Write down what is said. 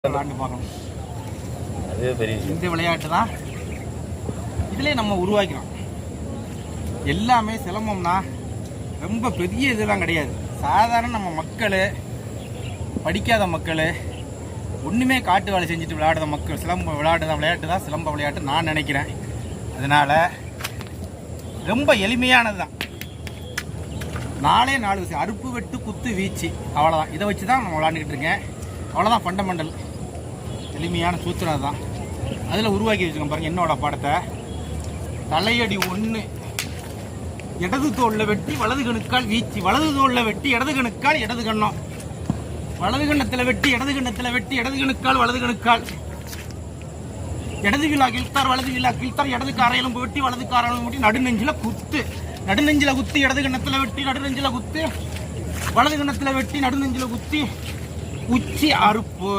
விளையாண்டு பார்க்கணும். அதே பெரிய இந்த விளையாட்டு தான் இதிலே நம்ம உருவாக்கிறோம். எல்லாமே சிலம்பம்னா ரொம்ப பெரிய இதெல்லாம் கிடையாது. சாதாரண நம்ம மக்கள், படிக்காத மக்கள், ஒன்றுமே காட்டு வேலை செஞ்சுட்டு விளையாடுற மக்கள் சிலம்ப விளையாட்டு தான் சிலம்ப விளையாட்டு நான் நினைக்கிறேன். அதனால் ரொம்ப எளிமையானது தான். 4 விஷயம்: அறுப்பு, வெட்டு, குத்து, வீச்சு, அவ்வளோதான். இதை வச்சு தான் நம்ம விளையாண்டுக்கிட்டு இருக்கேன். அவ்வளோதான் ஃபண்டமெண்டல், எளிமையான சூத்திரம் தான். அதில் உருவாக்கி வச்சுக்கோங்க பாருங்கள் என்னோட பாடத்தை. தலையடி 1, இடது தோளில் வெட்டி வலது கணுக்கால் வீச்சு, வலது தோளில் வெட்டி இடது கணுக்கால் இடது கண்ணம், வலது கண்ணத்தில் வெட்டி இடது கண்ணத்தில் வெட்டி இடது கணுக்கால் வலது கணுக்கால், இடது விழா கிழ்த்தார் வலது விழா கிழ்த்தார், இடது காரையிலும் வெட்டி வலது காரையிலும் வெட்டி நடுநெஞ்சில் குத்து, நடுநெஞ்சில் குத்தி இடது கண்ணத்தில் வெட்டி நடுநெஞ்சில் குத்து, வலது கண்ணத்தில் வெட்டி நடுநெஞ்சில் குத்தி, உச்சி அறுப்பு.